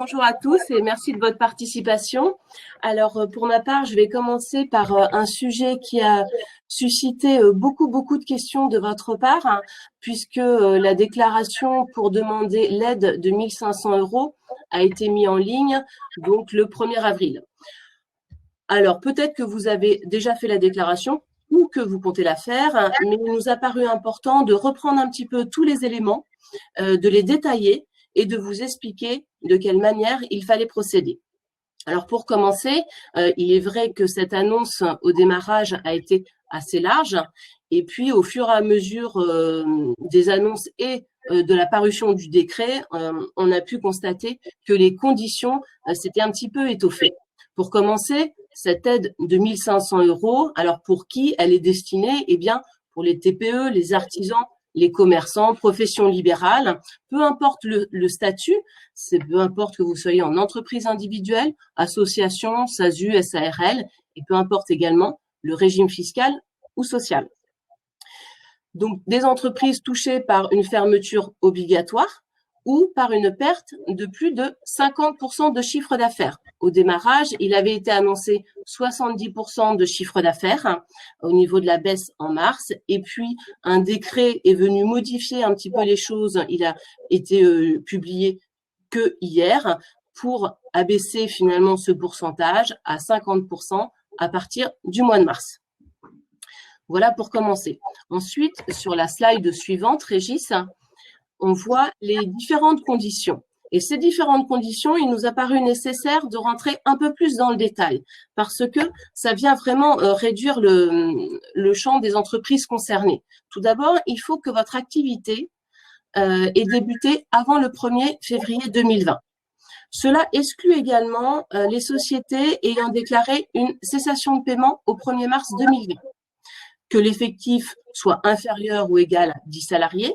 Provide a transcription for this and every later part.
Bonjour à tous et merci de votre participation. Alors, pour ma part, je vais commencer par un sujet qui a suscité beaucoup de questions de votre part, hein, puisque la déclaration pour demander l'aide de 1 500 € a été mise en ligne, donc le 1er avril. Alors, peut-être que vous avez déjà fait la déclaration ou que vous comptez la faire, mais il nous a paru important de reprendre un petit peu tous les éléments, de les détailler et de vous expliquer de quelle manière il fallait procéder. Alors pour commencer, il est vrai que cette annonce au démarrage a été assez large et puis au fur et à mesure des annonces et de la parution du décret, on a pu constater que les conditions s'étaient un petit peu étoffées. Pour commencer, cette aide de 1 500 €, alors pour qui elle est destinée? Eh bien, pour les TPE, les artisans, les commerçants, professions libérales, peu importe le statut, peu importe que vous soyez en entreprise individuelle, association, SASU, SARL, et peu importe également le régime fiscal ou social. Donc, des entreprises touchées par une fermeture obligatoire ou par une perte de plus de 50% de chiffre d'affaires. Au démarrage, il avait été annoncé 70% de chiffre d'affaires au niveau de la baisse en mars. Et puis, un décret est venu modifier un petit peu les choses. Il a été publié que hier pour abaisser finalement ce pourcentage à 50% à partir du mois de mars. Voilà pour commencer. Ensuite, sur la slide suivante, Régis, on voit les différentes conditions. Et ces différentes conditions, il nous a paru nécessaire de rentrer un peu plus dans le détail parce que ça vient vraiment réduire le champ des entreprises concernées. Tout d'abord, il faut que votre activité ait débuté avant le 1er février 2020. Cela exclut également les sociétés ayant déclaré une cessation de paiement au 1er mars 2020, que l'effectif soit inférieur ou égal à 10 salariés,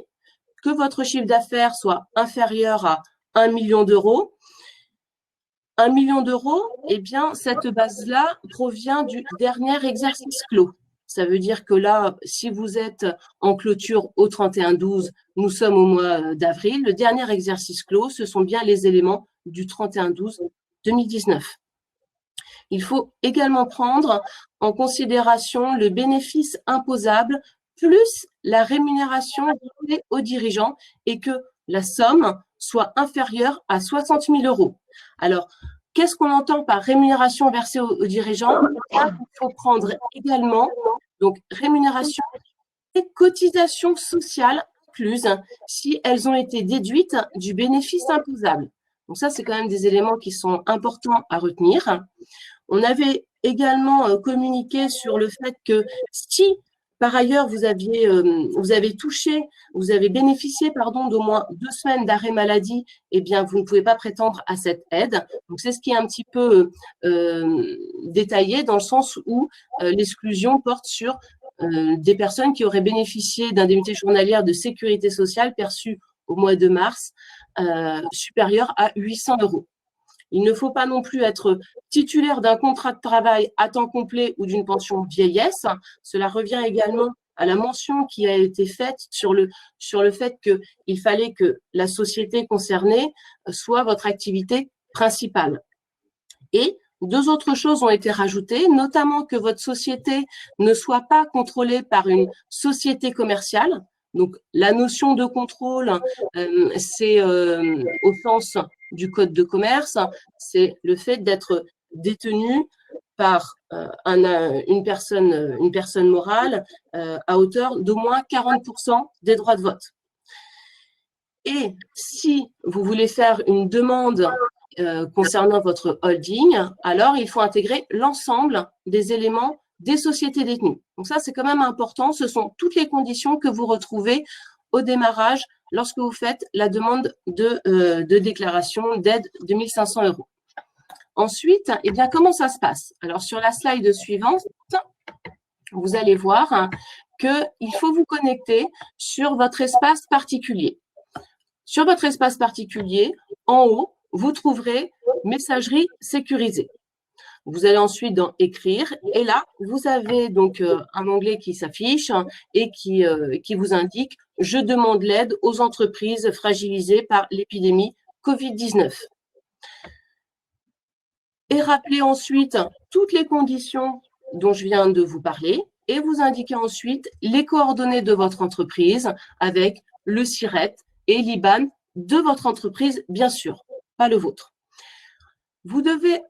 que votre chiffre d'affaires soit inférieur à 1 million d'euros. 1 million d'euros, eh bien, cette base-là provient du dernier exercice clos. Ça veut dire que là, si vous êtes en clôture au 31/12, nous sommes au mois d'avril, le dernier exercice clos, ce sont bien les éléments du 31/12/2019. Il faut également prendre en considération le bénéfice imposable plus la rémunération donnée aux dirigeants et que la somme soit inférieure à 60 000 €. Alors, qu'est-ce qu'on entend par rémunération versée aux dirigeants? Il faut prendre également donc rémunération et cotisations sociales incluses si elles ont été déduites du bénéfice imposable. Donc ça, c'est quand même des éléments qui sont importants à retenir. On avait également communiqué sur le fait que si par ailleurs vous avez bénéficié d'au moins 2 semaines d'arrêt maladie, eh bien vous ne pouvez pas prétendre à cette aide. Donc c'est ce qui est un petit peu détaillé dans le sens où l'exclusion porte sur des personnes qui auraient bénéficié d'indemnités journalières de sécurité sociale perçues au mois de mars supérieures à 800 €. Il ne faut pas non plus être titulaire d'un contrat de travail à temps complet ou d'une pension vieillesse. Cela revient également à la mention qui a été faite sur le fait qu'il fallait que la société concernée soit votre activité principale. Et 2 autres choses ont été rajoutées, notamment que votre société ne soit pas contrôlée par une société commerciale. Donc, la notion de contrôle, c'est au sens du code de commerce, c'est le fait d'être détenu par une personne morale à hauteur d'au moins 40% des droits de vote. Et si vous voulez faire une demande concernant votre holding, alors il faut intégrer l'ensemble des éléments des sociétés détenues. Donc ça, c'est quand même important. Ce sont toutes les conditions que vous retrouvez au démarrage lorsque vous faites la demande de déclaration d'aide de 1 500 €. Ensuite, eh bien, comment ça se passe? Alors, sur la slide suivante, vous allez voir qu'il faut vous connecter sur votre espace particulier. Sur votre espace particulier, en haut, vous trouverez messagerie sécurisée. Vous allez ensuite dans écrire et là, vous avez donc un onglet qui s'affiche et qui vous indique « Je demande l'aide aux entreprises fragilisées par l'épidémie Covid-19 ». Et rappelez ensuite toutes les conditions dont je viens de vous parler et vous indiquez ensuite les coordonnées de votre entreprise avec le SIRET et l'IBAN de votre entreprise, bien sûr, pas le vôtre. Vous devez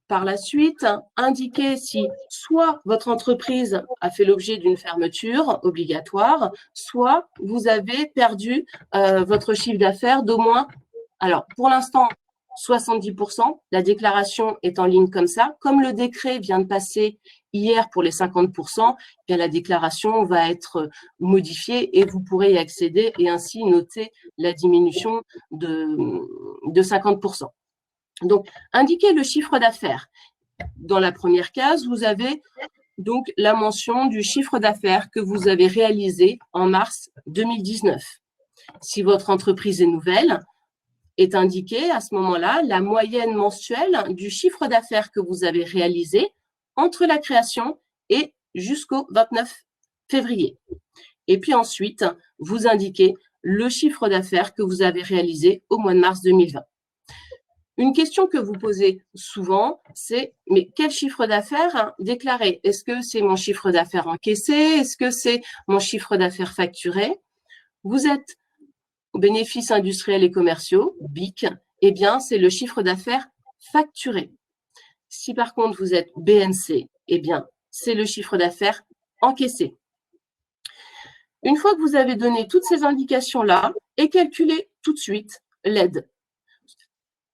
par la suite indiquer si soit votre entreprise a fait l'objet d'une fermeture obligatoire, soit vous avez perdu votre chiffre d'affaires d'au moins, alors pour l'instant, 70%, la déclaration est en ligne comme ça. Comme le décret vient de passer hier pour les 50%, bien la déclaration va être modifiée et vous pourrez y accéder et ainsi noter la diminution de 50%. Donc, indiquez le chiffre d'affaires. Dans la première case, vous avez donc la mention du chiffre d'affaires que vous avez réalisé en mars 2019. Si votre entreprise est nouvelle, est indiquée à ce moment-là la moyenne mensuelle du chiffre d'affaires que vous avez réalisé entre la création et jusqu'au 29 février. Et puis ensuite, vous indiquez le chiffre d'affaires que vous avez réalisé au mois de mars 2020. Une question que vous posez souvent, c'est « mais quel chiffre d'affaires déclaré? Est-ce que c'est mon chiffre d'affaires encaissé? Est-ce que c'est mon chiffre d'affaires facturé ?» Vous êtes bénéfices industriels et commerciaux, BIC, eh bien, c'est le chiffre d'affaires facturé. Si par contre vous êtes BNC, eh bien, c'est le chiffre d'affaires encaissé. Une fois que vous avez donné toutes ces indications-là, et calculez tout de suite l'aide.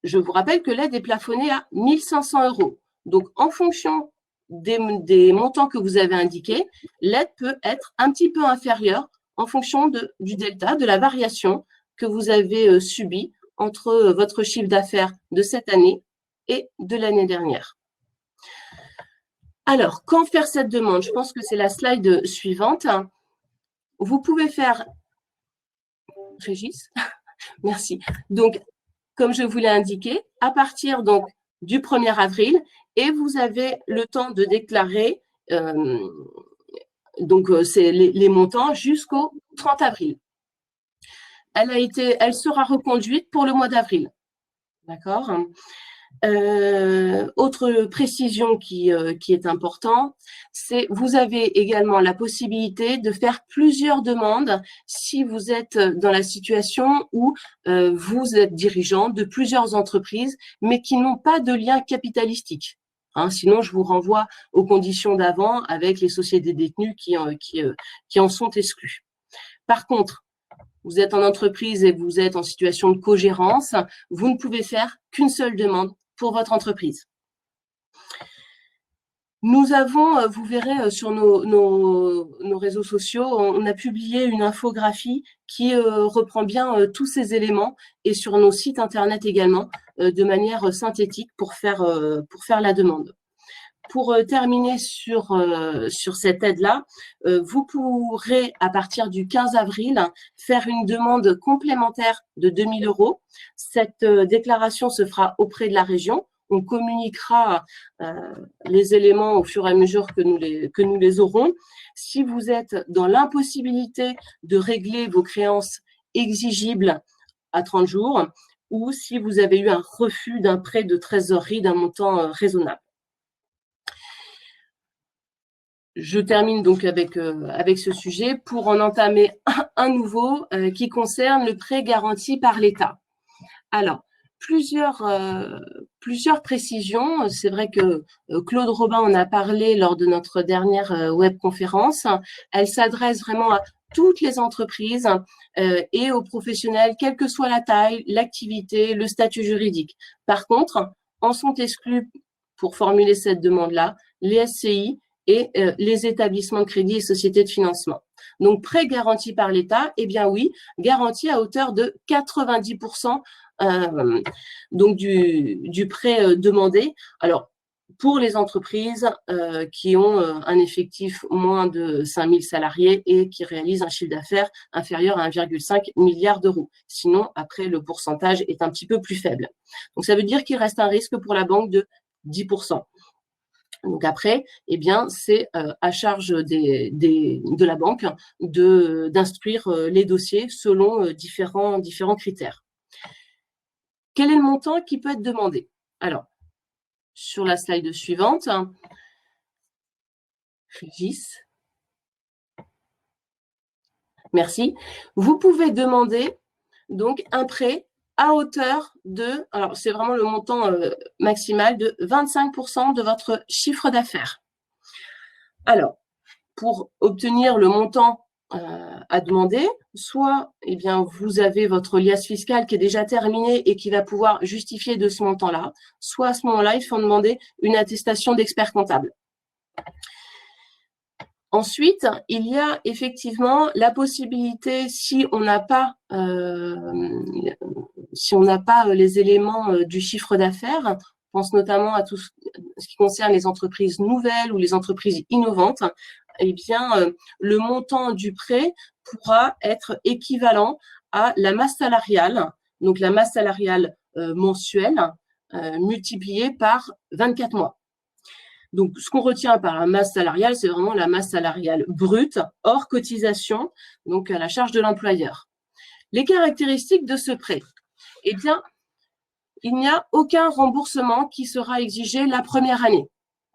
Je vous rappelle que l'aide est plafonnée à 1 500 €. Donc, en fonction des montants que vous avez indiqués, l'aide peut être un petit peu inférieure en fonction du delta, de la variation que vous avez subie entre votre chiffre d'affaires de cette année et de l'année dernière. Alors, quand faire cette demande? Je pense que c'est la slide suivante. Vous pouvez faire… Régis, merci. Donc, comme je vous l'ai indiqué, à partir donc, du 1er avril, et vous avez le temps de déclarer c'est les montants jusqu'au 30 avril. Elle sera reconduite pour le mois d'avril. D'accord? Autre précision qui est important, c'est vous avez également la possibilité de faire plusieurs demandes si vous êtes dans la situation où vous êtes dirigeant de plusieurs entreprises, mais qui n'ont pas de lien capitalistique. Sinon, je vous renvoie aux conditions d'avant avec les sociétés détenues qui en sont exclues. Par contre, vous êtes en entreprise et vous êtes en situation de cogérance, vous ne pouvez faire qu'une seule demande pour votre entreprise. Nous avons, vous verrez sur nos réseaux sociaux, on a publié une infographie qui reprend bien tous ces éléments et sur nos sites internet également de manière synthétique pour faire la demande. Pour terminer sur cette aide-là, vous pourrez, à partir du 15 avril, faire une demande complémentaire de 2 000 €. Cette déclaration se fera auprès de la région. On communiquera les éléments au fur et à mesure que nous les aurons. Si vous êtes dans l'impossibilité de régler vos créances exigibles à 30 jours, ou si vous avez eu un refus d'un prêt de trésorerie d'un montant raisonnable. Je termine donc avec ce sujet pour en entamer un nouveau qui concerne le prêt garanti par l'État. Alors, plusieurs précisions. C'est vrai que Claude Robin en a parlé lors de notre dernière webconférence. Elle s'adresse vraiment à toutes les entreprises et aux professionnels, quelle que soit la taille, l'activité, le statut juridique. Par contre, en sont exclus, pour formuler cette demande-là, les SCI et les établissements de crédit et sociétés de financement. Donc, prêt garanti par l'État, eh bien oui, garanti à hauteur de 90% donc du prêt demandé. Alors, pour les entreprises qui ont un effectif moins de 5 000 salariés et qui réalisent un chiffre d'affaires inférieur à 1,5 milliard d'euros. Sinon, après, le pourcentage est un petit peu plus faible. Donc, ça veut dire qu'il reste un risque pour la banque de 10%. Donc après, eh bien, c'est à charge de la banque d'instruire les dossiers selon différents critères. quel est le montant qui peut être demandé? Alors, sur la slide suivante, Régis, merci. Vous pouvez demander donc un prêt à hauteur de, alors c'est vraiment le montant maximal de 25% de votre chiffre d'affaires. Alors, pour obtenir le montant à demander, soit eh bien, vous avez votre liasse fiscale qui est déjà terminée et qui va pouvoir justifier de ce montant-là, soit à ce moment-là, il faut demander une attestation d'expert comptable. Ensuite, il y a effectivement la possibilité, si on n'a pas les éléments du chiffre d'affaires, on pense notamment à tout ce qui concerne les entreprises nouvelles ou les entreprises innovantes, eh bien, le montant du prêt pourra être équivalent à la masse salariale, donc la masse salariale mensuelle multipliée par 24 mois. Donc, ce qu'on retient par la masse salariale, c'est vraiment la masse salariale brute, hors cotisation, donc à la charge de l'employeur. Les caractéristiques de ce prêt, eh bien, il n'y a aucun remboursement qui sera exigé la première année.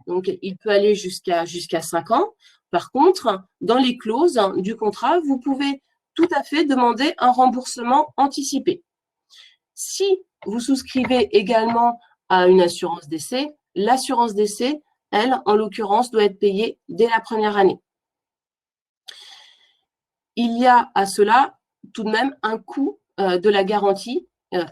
Donc, il peut aller jusqu'à 5 ans. Par contre, dans les clauses du contrat, vous pouvez tout à fait demander un remboursement anticipé. Si vous souscrivez également à une assurance décès, l'assurance décès, elle, en l'occurrence, doit être payée dès la première année. Il y a à cela tout de même un coût de la garantie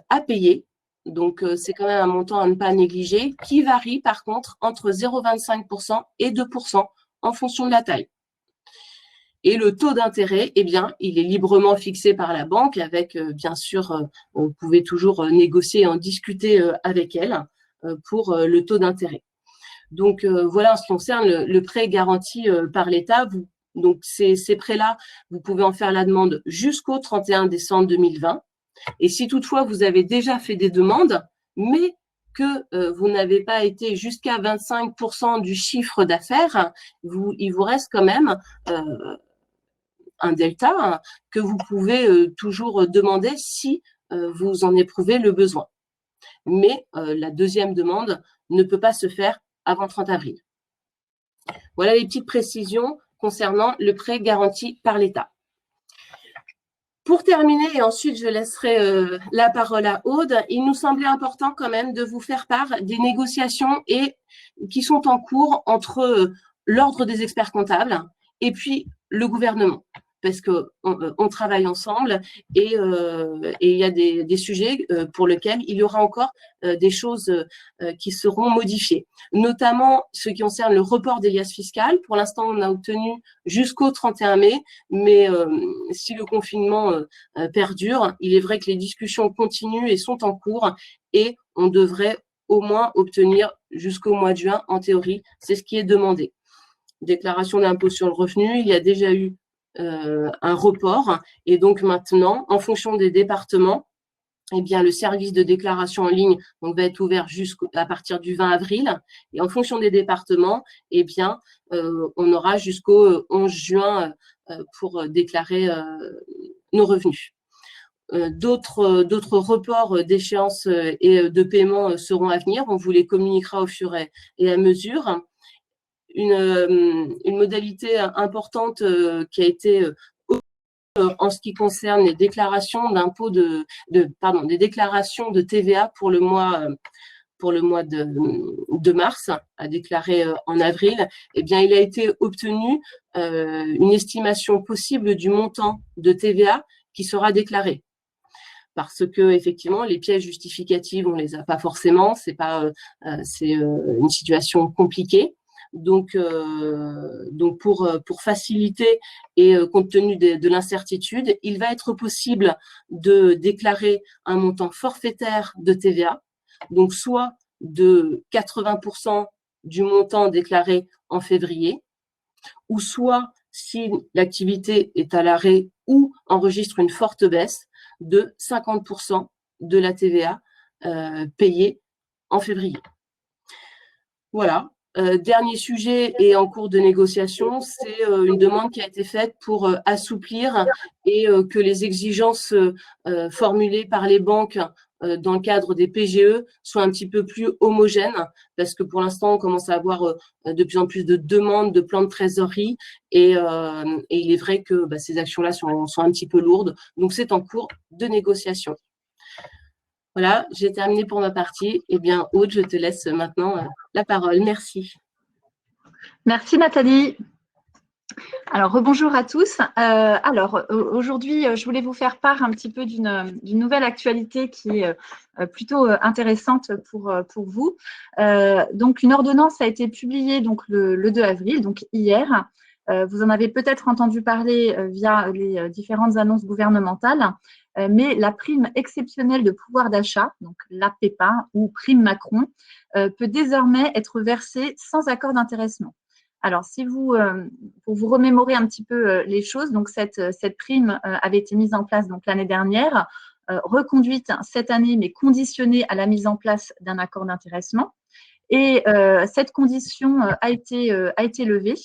à payer. Donc, c'est quand même un montant à ne pas négliger qui varie par contre entre 0,25% et 2% en fonction de la taille. Et le taux d'intérêt, eh bien, il est librement fixé par la banque avec, bien sûr, vous pouvez toujours négocier et en discuter avec elle pour le taux d'intérêt. Donc, voilà en ce qui concerne le prêt garanti par l'État. Donc, ces prêts-là, vous pouvez en faire la demande jusqu'au 31 décembre 2020. Et si toutefois, vous avez déjà fait des demandes, mais que vous n'avez pas été jusqu'à 25% du chiffre d'affaires, il vous reste quand même un delta que vous pouvez toujours demander si vous en éprouvez le besoin. Mais la deuxième demande ne peut pas se faire avant 30 avril. Voilà les petites précisions concernant le prêt garanti par l'État. Pour terminer, et ensuite je laisserai la parole à Aude, il nous semblait important quand même de vous faire part des négociations qui sont en cours entre l'Ordre des experts comptables et puis le gouvernement. Parce qu'on travaille ensemble et il y a des sujets pour lesquels il y aura encore des choses qui seront modifiées, notamment ce qui concerne le report des liasses fiscales. Pour l'instant, on a obtenu jusqu'au 31 mai, mais si le confinement perdure, il est vrai que les discussions continuent et sont en cours et on devrait au moins obtenir jusqu'au mois de juin, en théorie, c'est ce qui est demandé. Déclaration d'impôt sur le revenu, il y a déjà eu un report et donc maintenant, en fonction des départements, eh bien, le service de déclaration en ligne donc, va être ouvert à partir du 20 avril et en fonction des départements, eh bien, on aura jusqu'au 11 juin pour déclarer nos revenus. D'autres reports d'échéance et de paiement seront à venir. On vous les communiquera au fur et à mesure. Une modalité importante qui a été en ce qui concerne les déclarations d'impôt des déclarations de TVA pour le mois de mars, à déclarer en avril, eh bien, il a été obtenu une estimation possible du montant de TVA qui sera déclaré. Parce que effectivement, les pièces justificatives, on les a pas forcément. C'est une situation compliquée. Donc pour faciliter et compte tenu de l'incertitude, il va être possible de déclarer un montant forfaitaire de TVA, donc soit de 80% du montant déclaré en février, ou soit si l'activité est à l'arrêt ou enregistre une forte baisse, de 50% de la TVA payée en février. Voilà. Dernier sujet et en cours de négociation, c'est une demande qui a été faite pour assouplir et que les exigences formulées par les banques dans le cadre des PGE soient un petit peu plus homogènes, parce que pour l'instant, on commence à avoir de plus en plus de demandes de plans de trésorerie et il est vrai que ces actions-là sont un petit peu lourdes. Donc, c'est en cours de négociation. Voilà, j'ai terminé pour ma partie. Eh bien, Aude, je te laisse maintenant la parole. Merci. Merci Nathalie. Alors, rebonjour à tous. Aujourd'hui, je voulais vous faire part un petit peu d'une nouvelle actualité qui est plutôt intéressante pour vous. Donc, une ordonnance a été publiée donc, le 2 avril, donc hier. Vous en avez peut-être entendu parler via les différentes annonces gouvernementales, mais la prime exceptionnelle de pouvoir d'achat, donc l'APEPA ou prime Macron, peut désormais être versée sans accord d'intéressement. Alors, pour vous remémorer un petit peu les choses, donc cette prime avait été mise en place donc l'année dernière, reconduite cette année, mais conditionnée à la mise en place d'un accord d'intéressement. Et cette condition a été levée.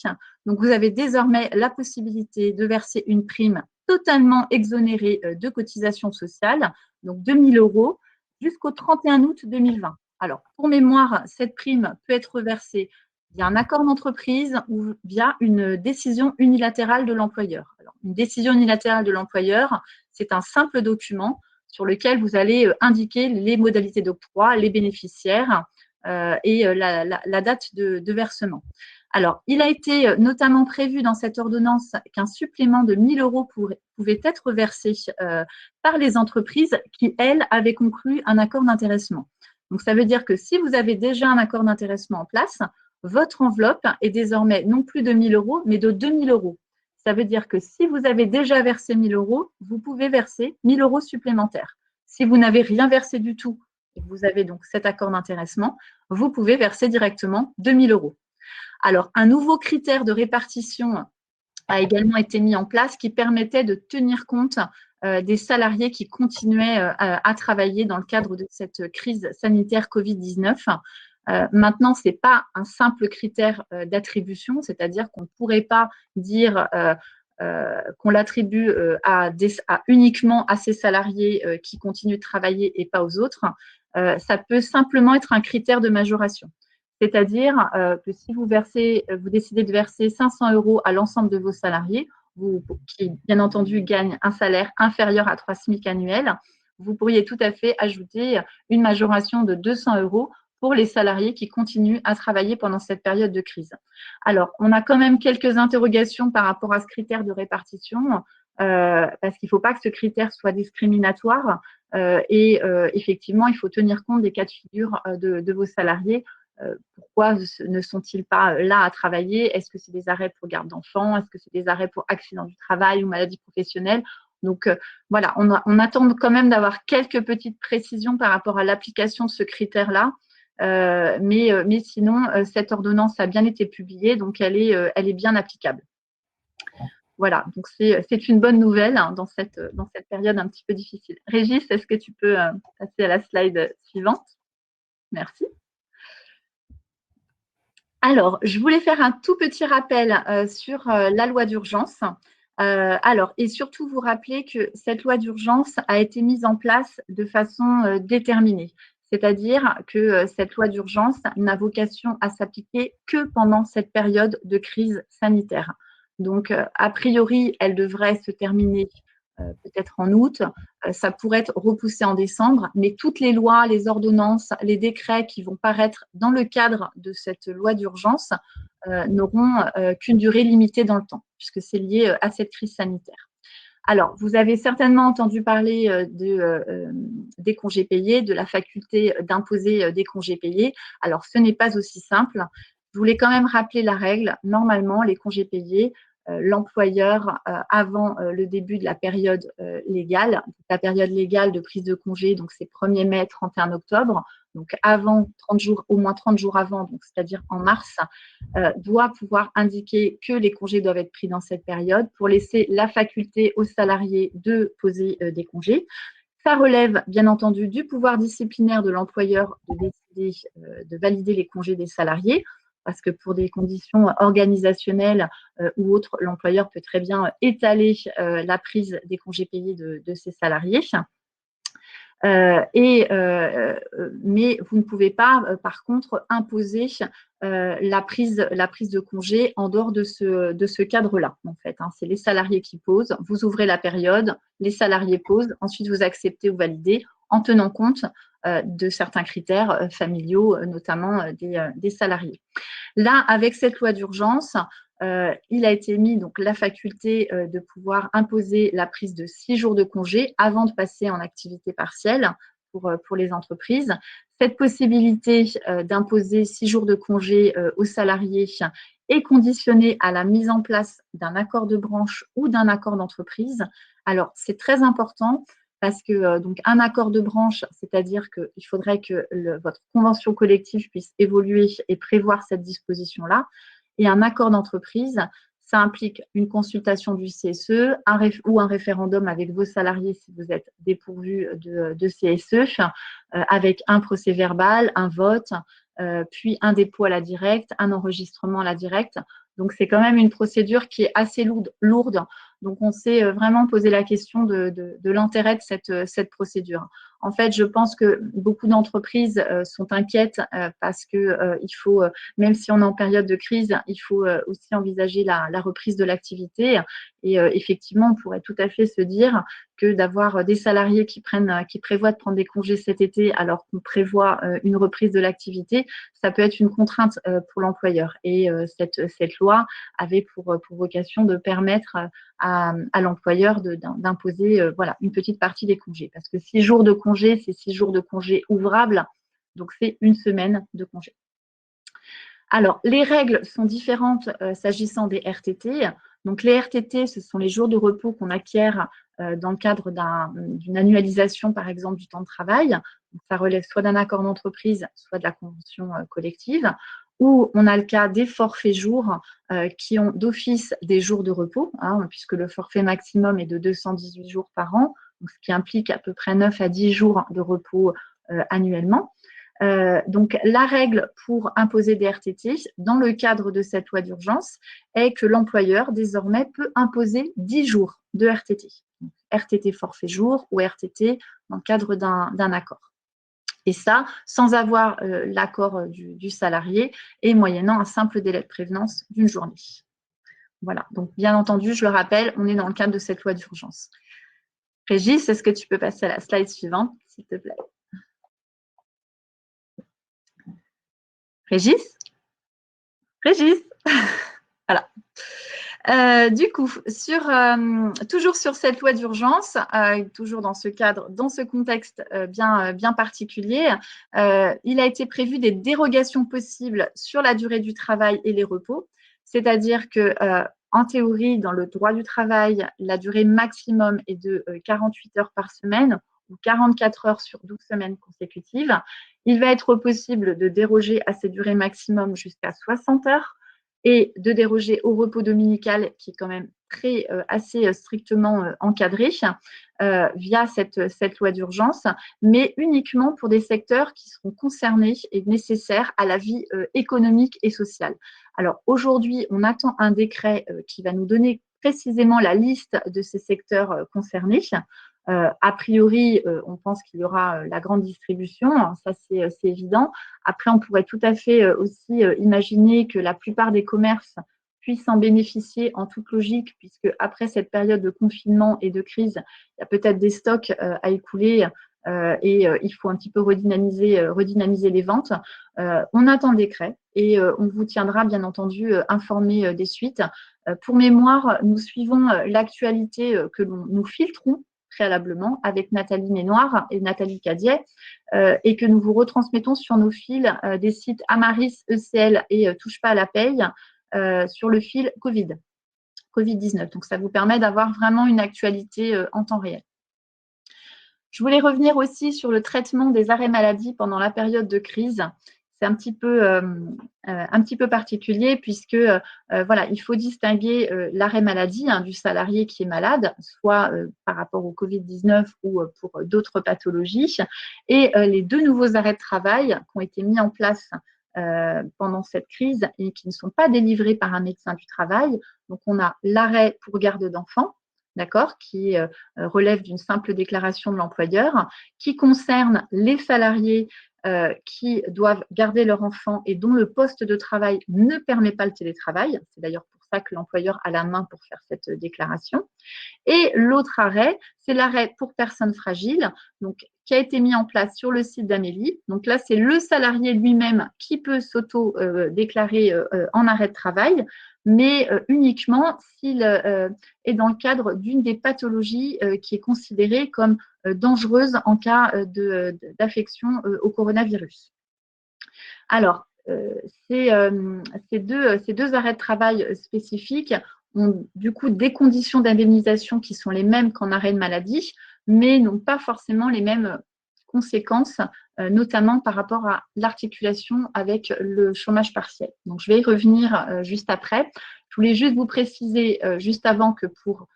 Donc, vous avez désormais la possibilité de verser une prime totalement exonérée de cotisations sociales, donc 2 000 €, jusqu'au 31 août 2020. Alors, pour mémoire, cette prime peut être versée via un accord d'entreprise ou via une décision unilatérale de l'employeur. Alors, une décision unilatérale de l'employeur, c'est un simple document sur lequel vous allez indiquer les modalités d'octroi, les bénéficiaires et la date de versement. Alors, il a été notamment prévu dans cette ordonnance qu'un supplément de 1 000 € pouvait être versé par les entreprises qui, elles, avaient conclu un accord d'intéressement. Donc, ça veut dire que si vous avez déjà un accord d'intéressement en place, votre enveloppe est désormais non plus de 1 000 €, mais de 2 000 €. Ça veut dire que si vous avez déjà versé 1 000 €, vous pouvez verser 1 000 € supplémentaires. Si vous n'avez rien versé du tout et que vous avez donc cet accord d'intéressement, vous pouvez verser directement 2 000 €. Alors, un nouveau critère de répartition a également été mis en place qui permettait de tenir compte des salariés qui continuaient à travailler dans le cadre de cette crise sanitaire Covid-19. Maintenant, ce n'est pas un simple critère d'attribution, c'est-à-dire qu'on ne pourrait pas dire qu'on l'attribue uniquement à ces salariés qui continuent de travailler et pas aux autres. Ça peut simplement être un critère de majoration. C'est-à-dire que si vous décidez de verser 500 € à l'ensemble de vos salariés, qui bien entendu gagnent un salaire inférieur à 3 SMIC annuels, vous pourriez tout à fait ajouter une majoration de 200 € pour les salariés qui continuent à travailler pendant cette période de crise. Alors, on a quand même quelques interrogations par rapport à ce critère de répartition, parce qu'il ne faut pas que ce critère soit discriminatoire et effectivement, il faut tenir compte des cas de figure de vos salariés. Pourquoi ne sont-ils pas là à travailler? Est-ce que c'est des arrêts pour garde d'enfants? Est-ce que c'est des arrêts pour accident du travail ou maladie professionnelle? Donc, voilà, on attend quand même d'avoir quelques petites précisions par rapport à l'application de ce critère-là. Mais sinon, cette ordonnance a bien été publiée, donc elle est bien applicable. Voilà, donc c'est une bonne nouvelle dans cette période un petit peu difficile. Régis, est-ce que tu peux passer à la slide suivante? Merci. Alors, je voulais faire un tout petit rappel sur la loi d'urgence. Et surtout vous rappeler que cette loi d'urgence a été mise en place de façon déterminée. C'est-à-dire que cette loi d'urgence n'a vocation à s'appliquer que pendant cette période de crise sanitaire. Donc, a priori, elle devrait se terminer peut-être en août. Ça pourrait être repoussé en décembre, mais toutes les lois, les ordonnances, les décrets qui vont paraître dans le cadre de cette loi d'urgence n'auront qu'une durée limitée dans le temps, puisque c'est lié à cette crise sanitaire. Alors, vous avez certainement entendu parler des congés payés, de la faculté d'imposer des congés payés. Alors, ce n'est pas aussi simple. Je voulais quand même rappeler la règle. Normalement, les congés payés, l'employeur, avant le début de la période légale, la période légale de prise de congé, donc c'est 1er mai, 31 octobre, donc avant 30 jours, au moins 30 jours avant, donc c'est-à-dire en mars, doit pouvoir indiquer que les congés doivent être pris dans cette période pour laisser la faculté aux salariés de poser des congés. Ça relève bien entendu du pouvoir disciplinaire de l'employeur de décider de valider les congés des salariés. parce que pour des conditions organisationnelles ou autres, l'employeur peut très bien étaler la prise des congés payés de ses salariés. Mais vous ne pouvez pas, par contre, imposer la prise de congé en dehors de ce cadre-là, en fait. C'est les salariés qui posent, vous ouvrez la période, les salariés posent, ensuite vous acceptez ou validez en tenant compte de certains critères familiaux, notamment des salariés. Là, avec cette loi d'urgence, il a été mis donc la faculté de pouvoir imposer la prise de 6 jours de congé avant de passer en activité partielle pour les entreprises. Cette possibilité d'imposer 6 jours de congé aux salariés est conditionnée à la mise en place d'un accord de branche ou d'un accord d'entreprise. Alors, c'est très important parce que donc un accord de branche, c'est-à-dire qu'il faudrait que votre convention collective puisse évoluer et prévoir cette disposition-là. Et un accord d'entreprise, ça implique une consultation du CSE ou un référendum avec vos salariés si vous êtes dépourvu de CSE, avec un procès verbal, un vote, puis un dépôt à la directe, un enregistrement à la directe. Donc, c'est quand même une procédure qui est assez lourde. Donc, on s'est vraiment posé la question de l'intérêt de cette procédure. En fait, je pense que beaucoup d'entreprises sont inquiètes parce que il faut, même si on est en période de crise, il faut aussi envisager la reprise de l'activité. Et effectivement, on pourrait tout à fait se dire que d'avoir des salariés qui prévoient de prendre des congés cet été alors qu'on prévoit une reprise de l'activité, ça peut être une contrainte pour l'employeur. Et cette loi avait pour vocation de permettre à l'employeur d'imposer voilà, une petite partie des congés. Parce que 6 jours de congé, c'est 6 jours de congé ouvrables, donc c'est une semaine de congé. Alors, les règles sont différentes s'agissant des RTT. Donc, les RTT, ce sont les jours de repos qu'on acquiert dans le cadre d'une annualisation, par exemple, du temps de travail. Donc, ça relève soit d'un accord d'entreprise, soit de la convention collective. Ou on a le cas des forfaits jours qui ont d'office des jours de repos, puisque le forfait maximum est de 218 jours par an, donc ce qui implique à peu près 9 à 10 jours de repos annuellement. Donc, la règle pour imposer des RTT, dans le cadre de cette loi d'urgence, est que l'employeur, désormais, peut imposer 10 jours de RTT. Donc, RTT forfait jour ou RTT dans le cadre d'un accord. Et ça, sans avoir l'accord du salarié et moyennant un simple délai de prévenance d'une journée. Voilà. Donc, bien entendu, je le rappelle, on est dans le cadre de cette loi d'urgence. Régis, est-ce que tu peux passer à la slide suivante, s'il te plaît? Régis? Régis? Voilà. Du coup, toujours sur cette loi d'urgence, toujours dans ce cadre, dans ce contexte bien particulier, il a été prévu des dérogations possibles sur la durée du travail et les repos. C'est-à-dire que, en théorie, dans le droit du travail, la durée maximum est de 48 heures par semaine ou 44 heures sur 12 semaines consécutives. Il va être possible de déroger à ces durées maximum jusqu'à 60 heures et de déroger au repos dominical qui est quand même assez strictement encadré via cette loi d'urgence, mais uniquement pour des secteurs qui seront concernés et nécessaires à la vie économique et sociale. Alors aujourd'hui, on attend un décret qui va nous donner précisément la liste de ces secteurs concernés. A priori, on pense qu'il y aura la grande distribution, ça c'est évident. Après, on pourrait tout à fait aussi imaginer que la plupart des commerces puissent en bénéficier en toute logique, puisque après cette période de confinement et de crise, il y a peut-être des stocks à écouler et il faut un petit peu redynamiser les ventes. On attend le décret et on vous tiendra bien entendu informé des suites. Pour mémoire, nous suivons l'actualité que nous filtrons préalablement avec Nathalie Ménoir et Nathalie Cadiet et que nous vous retransmettons sur nos fils des sites Amaris, ECL et Touche pas à la paye sur le fil Covid-19. Donc, ça vous permet d'avoir vraiment une actualité en temps réel. Je voulais revenir aussi sur le traitement des arrêts maladie pendant la période de crise. C'est un petit peu particulier puisque voilà, il faut distinguer l'arrêt maladie du salarié qui est malade, soit par rapport au Covid-19 ou pour d'autres pathologies, et les deux nouveaux arrêts de travail qui ont été mis en place pendant cette crise et qui ne sont pas délivrés par un médecin du travail. Donc, on a l'arrêt pour garde d'enfants, d'accord, qui relève d'une simple déclaration de l'employeur, qui concerne les salariés qui doivent garder leur enfant et dont le poste de travail ne permet pas le télétravail. C'est d'ailleurs pour ça que l'employeur a la main pour faire cette déclaration. Et l'autre arrêt, c'est l'arrêt pour personnes fragiles, donc, qui a été mis en place sur le site d'Amélie. Donc là, c'est le salarié lui-même qui peut s'auto-déclarer en arrêt de travail, mais uniquement s'il est dans le cadre d'une des pathologies qui est considérée comme dangereuse en cas d'affection au coronavirus. Alors, ces deux arrêts de travail spécifiques ont du coup des conditions d'indemnisation qui sont les mêmes qu'en arrêt de maladie, mais n'ont pas forcément les mêmes conséquences, notamment par rapport à l'articulation avec le chômage partiel. Donc, je vais y revenir juste après. Je voulais juste vous préciser juste avant que pour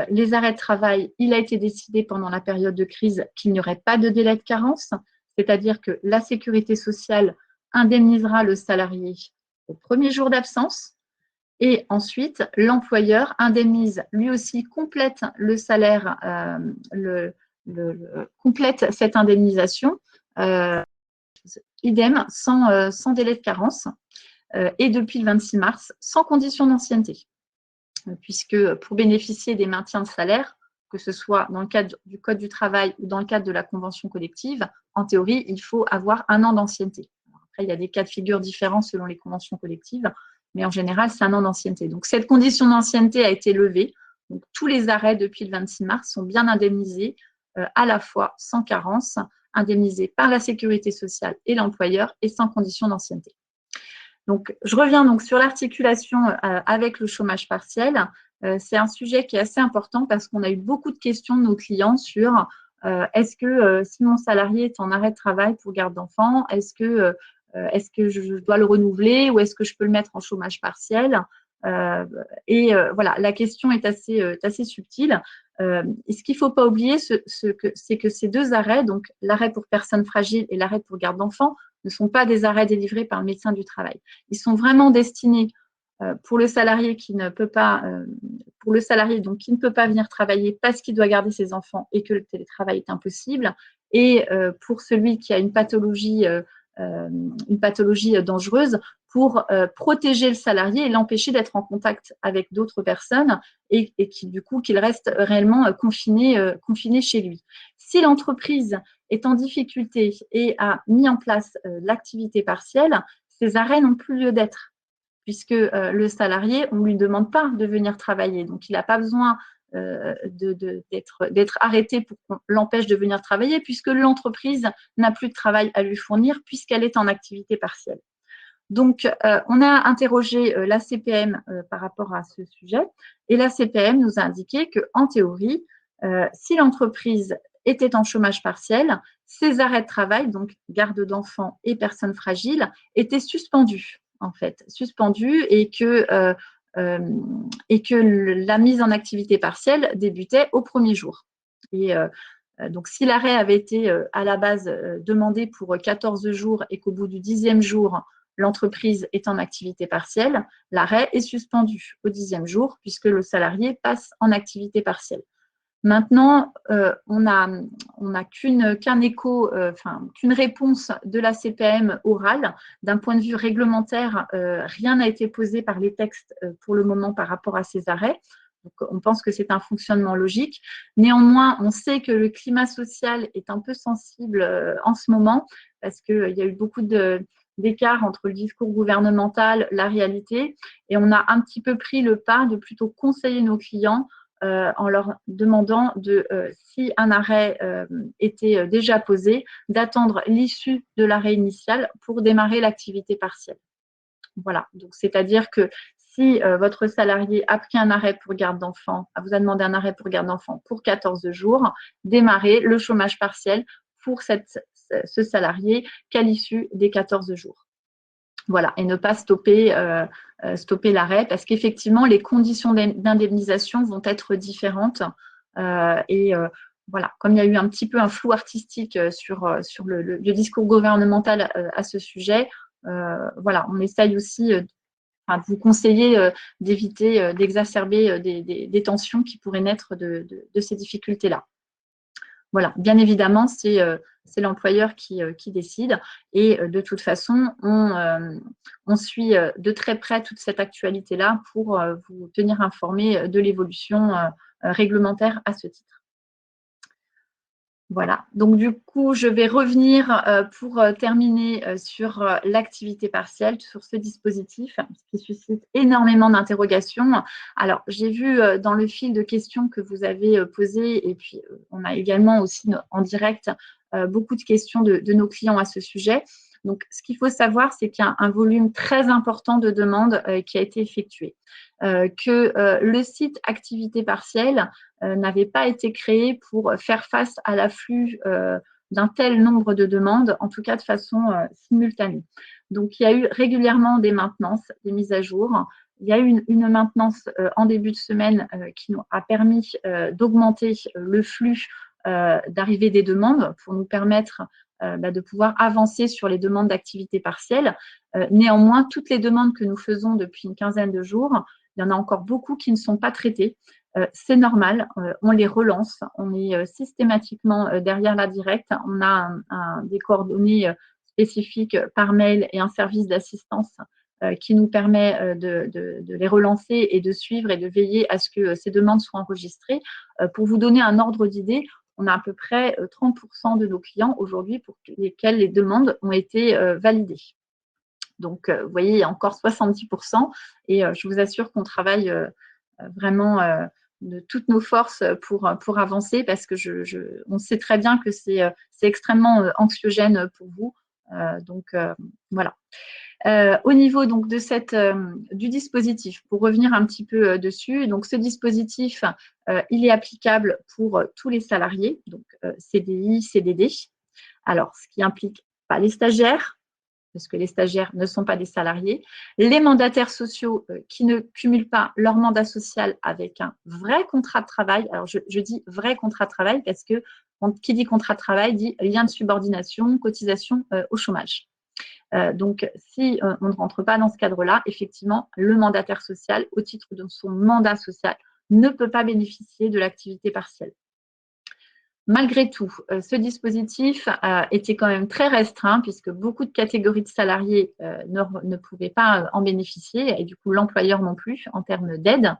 les arrêts de travail, il a été décidé pendant la période de crise qu'il n'y aurait pas de délai de carence, c'est-à-dire que la sécurité sociale indemnisera le salarié au premier jour d'absence et ensuite l'employeur indemnise lui aussi, complète le salaire, complète cette indemnisation, idem, sans délai de carence et depuis le 26 mars, sans condition d'ancienneté. Puisque pour bénéficier des maintiens de salaire, que ce soit dans le cadre du Code du travail ou dans le cadre de la convention collective, en théorie, il faut avoir 1 an d'ancienneté. Après, il y a des cas de figure différents selon les conventions collectives, mais en général, c'est 1 an d'ancienneté. Donc, cette condition d'ancienneté a été levée. Donc, tous les arrêts depuis le 26 mars sont bien indemnisés, à la fois sans carence, indemnisés par la sécurité sociale et l'employeur et sans condition d'ancienneté. Donc, je reviens donc sur l'articulation avec le chômage partiel. C'est un sujet qui est assez important parce qu'on a eu beaucoup de questions de nos clients sur est-ce que si mon salarié est en arrêt de travail pour garde d'enfants, est-ce que je dois le renouveler ou est-ce que je peux le mettre en chômage partiel? Voilà, la question est assez subtile. Et ce qu'il ne faut pas oublier, c'est que ces deux arrêts, donc l'arrêt pour personnes fragiles et l'arrêt pour garde d'enfants, ne sont pas des arrêts délivrés par le médecin du travail. Ils sont vraiment destinés pour le salarié qui ne peut pas, donc qui ne peut pas venir travailler parce qu'il doit garder ses enfants et que le télétravail est impossible, et pour celui qui a une pathologie dangereuse, pour protéger le salarié et l'empêcher d'être en contact avec d'autres personnes et qu'il reste réellement confiné chez lui. Si l'entreprise est en difficulté et a mis en place l'activité partielle, ces arrêts n'ont plus lieu d'être, puisque le salarié, on ne lui demande pas de venir travailler. Donc, il n'a pas besoin d'être arrêté pour qu'on l'empêche de venir travailler, puisque l'entreprise n'a plus de travail à lui fournir, puisqu'elle est en activité partielle. Donc, on a interrogé la CPM par rapport à ce sujet, et la CPM nous a indiqué qu'en théorie, si l'entreprise était en chômage partiel, ces arrêts de travail, donc garde d'enfants et personnes fragiles, étaient suspendus, en fait, et que la mise en activité partielle débutait au premier jour. Et donc, si l'arrêt avait été à la base demandé pour 14 jours et qu'au bout du 10e jour, l'entreprise est en activité partielle, l'arrêt est suspendu au 10e jour puisque le salarié passe en activité partielle. Maintenant, on n'a qu'un écho, qu'une réponse de la CPM orale. D'un point de vue réglementaire, rien n'a été posé par les textes pour le moment par rapport à ces arrêts. Donc, on pense que c'est un fonctionnement logique. Néanmoins, on sait que le climat social est un peu sensible en ce moment parce qu'il y a eu beaucoup d'écart entre le discours gouvernemental, la réalité, et on a un petit peu pris le pas de plutôt conseiller nos clients en leur demandant si un arrêt était déjà posé, d'attendre l'issue de l'arrêt initial pour démarrer l'activité partielle. Voilà, donc c'est-à-dire que si votre salarié a pris un arrêt pour garde d'enfant, vous a demandé un arrêt pour garde d'enfant pour 14 jours, démarrez le chômage partiel pour ce salarié qu'à l'issue des 14 jours. Voilà, et ne pas stopper l'arrêt parce qu'effectivement, les conditions d'indemnisation vont être différentes. Voilà, comme il y a eu un petit peu un flou artistique sur le discours gouvernemental à ce sujet, voilà, on essaye aussi de vous conseiller d'éviter d'exacerber des tensions qui pourraient naître de ces difficultés-là. Voilà, bien évidemment, c'est l'employeur qui décide. Et de toute façon, on suit de très près toute cette actualité-là pour vous tenir informé de l'évolution réglementaire à ce titre. Voilà, donc du coup, je vais revenir pour terminer sur l'activité partielle, sur ce dispositif qui suscite énormément d'interrogations. Alors, j'ai vu dans le fil de questions que vous avez posées, et puis on a également aussi en direct beaucoup de questions de nos clients à ce sujet. Donc, ce qu'il faut savoir, c'est qu'il y a un volume très important de demandes qui a été effectué. Que le site activité partielle n'avait pas été créé pour faire face à l'afflux d'un tel nombre de demandes, en tout cas de façon simultanée. Donc, il y a eu régulièrement des maintenances, des mises à jour. Il y a eu une maintenance en début de semaine qui nous a permis d'augmenter le flux d'arrivée des demandes pour nous permettre de pouvoir avancer sur les demandes d'activité partielle. Néanmoins, toutes les demandes que nous faisons depuis une quinzaine de jours, il y en a encore beaucoup qui ne sont pas traitées. C'est normal, on les relance, on est systématiquement derrière la directe, on a des coordonnées spécifiques par mail et un service d'assistance qui nous permet de les relancer et de suivre et de veiller à ce que ces demandes soient enregistrées. Pour vous donner un ordre d'idée, on a à peu près 30% de nos clients aujourd'hui pour lesquels les demandes ont été validées. Donc, vous voyez, il y a encore 70% et je vous assure qu'on travaille vraiment de toutes nos forces pour avancer parce que on sait très bien que c'est extrêmement anxiogène pour vous. Donc, voilà. Au niveau donc, du dispositif, pour revenir un petit peu dessus, donc ce dispositif, il est applicable pour tous les salariés, donc CDI, CDD. Alors, ce qui implique pas les stagiaires, parce que les stagiaires ne sont pas des salariés, les mandataires sociaux qui ne cumulent pas leur mandat social avec un vrai contrat de travail. Alors, je dis vrai contrat de travail parce que qui dit contrat de travail dit lien de subordination, cotisation au chômage. Donc, si on ne rentre pas dans ce cadre-là, effectivement, le mandataire social, au titre de son mandat social, ne peut pas bénéficier de l'activité partielle. Malgré tout, ce dispositif était quand même très restreint puisque beaucoup de catégories de salariés ne pouvaient pas en bénéficier et du coup l'employeur non plus en termes d'aide.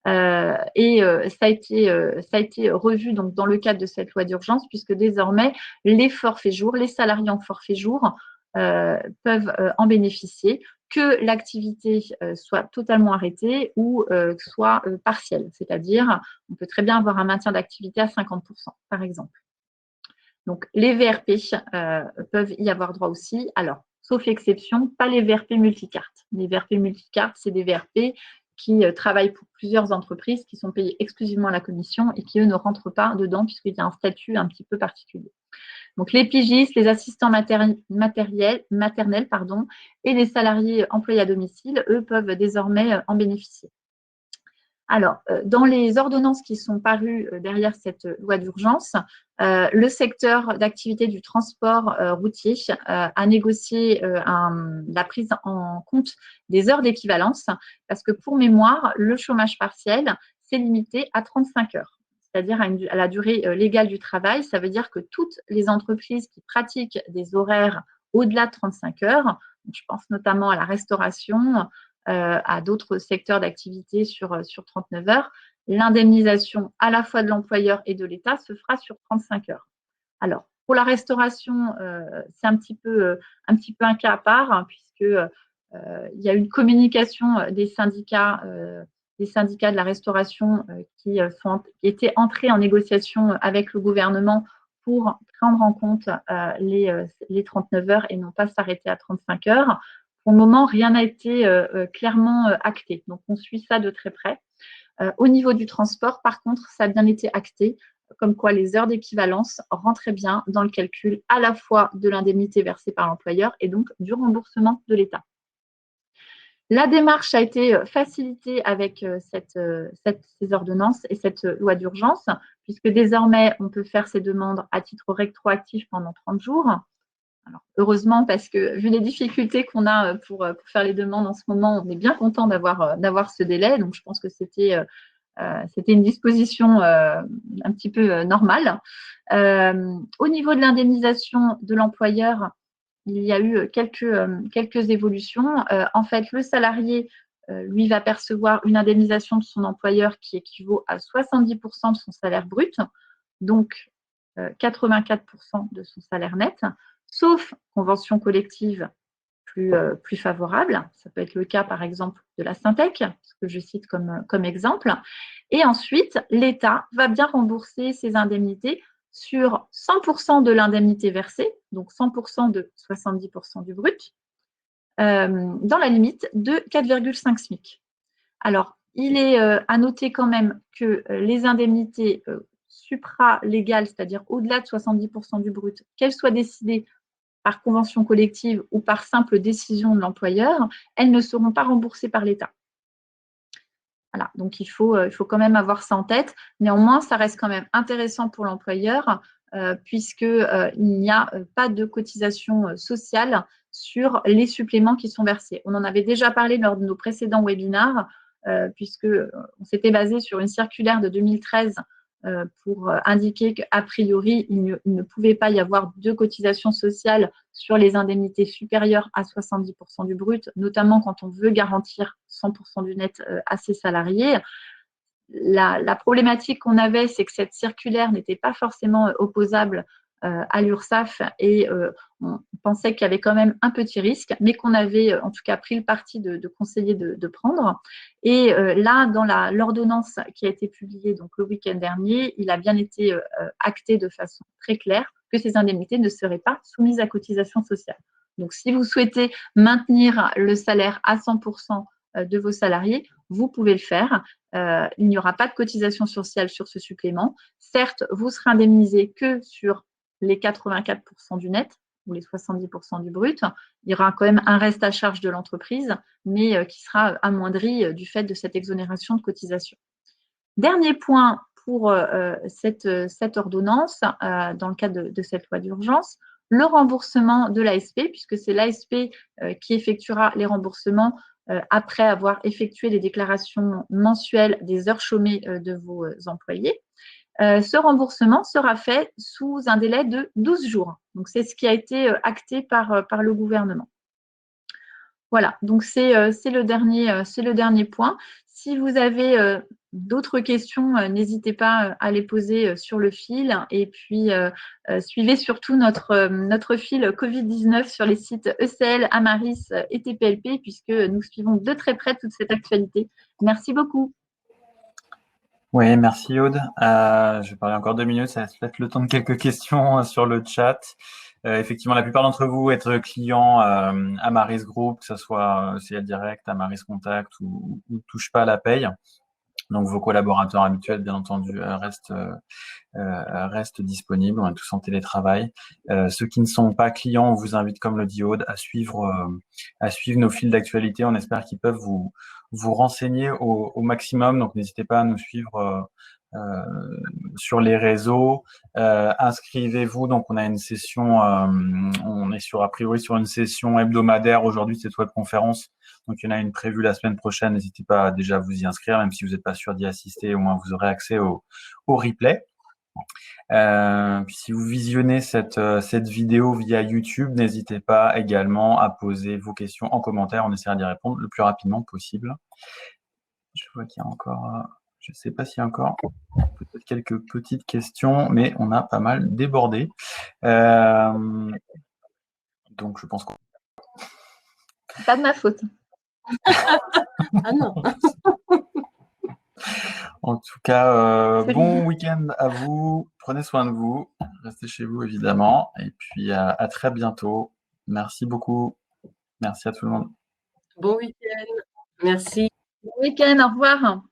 Ça a été revu donc, dans le cadre de cette loi d'urgence puisque désormais les forfaits jours, les salariés en forfait jour peuvent en bénéficier, que l'activité soit totalement arrêtée ou soit partielle. C'est-à-dire, on peut très bien avoir un maintien d'activité à 50%, par exemple. Donc, les VRP peuvent y avoir droit aussi. Alors, sauf exception, pas les VRP multicartes. Les VRP multicartes, c'est des VRP qui travaillent pour plusieurs entreprises, qui sont payées exclusivement à la commission et qui, eux, ne rentrent pas dedans puisqu'il y a un statut un petit peu particulier. Donc, les pigistes, les assistants maternels, et les salariés employés à domicile, eux, peuvent désormais en bénéficier. Alors, dans les ordonnances qui sont parues derrière cette loi d'urgence, le secteur d'activité du transport routier a négocié la prise en compte des heures d'équivalence parce que pour mémoire, le chômage partiel, c'est limité à 35 heures. C'est-à-dire à la durée légale du travail. Ça veut dire que toutes les entreprises qui pratiquent des horaires au-delà de 35 heures, je pense notamment à la restauration, à d'autres secteurs d'activité sur 39 heures, l'indemnisation à la fois de l'employeur et de l'État se fera sur 35 heures. Alors, pour la restauration, c'est un petit peu un cas à part, hein, puisque il y a une communication des syndicats de la restauration qui étaient entrés en négociation avec le gouvernement pour prendre en compte les 39 heures et non pas s'arrêter à 35 heures. Pour le moment, rien n'a été clairement acté. Donc, on suit ça de très près. Au niveau du transport, par contre, ça a bien été acté, comme quoi les heures d'équivalence rentraient bien dans le calcul à la fois de l'indemnité versée par l'employeur et donc du remboursement de l'État. La démarche a été facilitée avec ces ordonnances et cette loi d'urgence, puisque désormais, on peut faire ces demandes à titre rétroactif pendant 30 jours. Alors, heureusement, parce que vu les difficultés qu'on a pour faire les demandes en ce moment, on est bien content d'avoir ce délai. Donc, je pense que c'était une disposition un petit peu normale. Au niveau de l'indemnisation de l'employeur, il y a eu quelques évolutions. En fait, le salarié, lui, va percevoir une indemnisation de son employeur qui équivaut à 70% de son salaire brut, donc 84% de son salaire net, sauf convention collective plus favorable. Ça peut être le cas, par exemple, de la Syntec, ce que je cite comme exemple. Et ensuite, l'État va bien rembourser ces indemnités sur 100% de l'indemnité versée, donc 100% de 70% du brut, dans la limite de 4,5 SMIC. Alors, il est à noter quand même que les indemnités supralégales, c'est-à-dire au-delà de 70% du brut, qu'elles soient décidées par convention collective ou par simple décision de l'employeur, elles ne seront pas remboursées par l'État. Voilà, donc il faut quand même avoir ça en tête. Néanmoins, ça reste quand même intéressant pour l'employeur puisqu'il n'y a pas de cotisation sociale sur les suppléments qui sont versés. On en avait déjà parlé lors de nos précédents webinars puisqu'on s'était basé sur une circulaire de 2013 pour indiquer qu'a priori, il ne pouvait pas y avoir de cotisation sociale sur les indemnités supérieures à 70% du brut, notamment quand on veut garantir 100% du net à ses salariés. La problématique qu'on avait, c'est que cette circulaire n'était pas forcément opposable à l'URSSAF et on pensait qu'il y avait quand même un petit risque, mais qu'on avait en tout cas pris le parti de conseiller de prendre. Et là, dans l'ordonnance qui a été publiée donc, le week-end dernier, il a bien été acté de façon très claire que ces indemnités ne seraient pas soumises à cotisation sociale. Donc, si vous souhaitez maintenir le salaire à 100% de vos salariés, vous pouvez le faire. Il n'y aura pas de cotisation sociale sur ce supplément. Certes, vous serez indemnisé que sur les 84% du net ou les 70% du brut. Il y aura quand même un reste à charge de l'entreprise, mais qui sera amoindri du fait de cette exonération de cotisation. Dernier point pour cette ordonnance, dans le cadre de cette loi d'urgence, le remboursement de l'ASP, puisque c'est l'ASP qui effectuera les remboursements après avoir effectué les déclarations mensuelles des heures chômées de vos employés. Ce remboursement sera fait sous un délai de 12 jours. Donc, c'est ce qui a été acté par le gouvernement. Voilà, donc c'est le dernier point. Si vous avez d'autres questions, n'hésitez pas à les poser sur le fil. Et puis, suivez surtout notre fil Covid-19 sur les sites ECL, Amaris et TPLP, puisque nous suivons de très près toute cette actualité. Merci beaucoup. Oui, merci Aude. Je vais parler encore 2 minutes, ça va peut-être le temps de quelques questions sur le chat. Effectivement, la plupart d'entre vous êtes clients Amaris Group, que ce soit CL Direct, Amaris Contact ou Touche pas à la paye. Donc vos collaborateurs habituels, bien entendu, restent disponibles. On est tous en télétravail. Ceux qui ne sont pas clients, on vous invite, comme le dit Aude, à suivre nos fils d'actualité. On espère qu'ils peuvent vous renseigner au maximum. Donc n'hésitez pas à nous suivre sur les réseaux. Inscrivez-vous. Donc on a une session, on est a priori sur une session hebdomadaire aujourd'hui, cette webconférence. Donc il y en a une prévue la semaine prochaine. N'hésitez pas à déjà vous y inscrire, même si vous n'êtes pas sûr d'y assister, au moins vous aurez accès au replay. Puis si vous visionnez cette vidéo via YouTube, n'hésitez pas également à poser vos questions en commentaire. On essaiera d'y répondre le plus rapidement possible. Je vois qu'il y a encore, je ne sais pas s'il y a encore peut-être quelques petites questions, mais on a pas mal débordé. Donc je pense qu'on... Pas de ma faute. Ah non. En tout cas, bon week-end à vous. Prenez soin de vous. Restez chez vous, évidemment. Et puis, à très bientôt. Merci beaucoup. Merci à tout le monde. Bon week-end. Merci. Bon week-end, au revoir.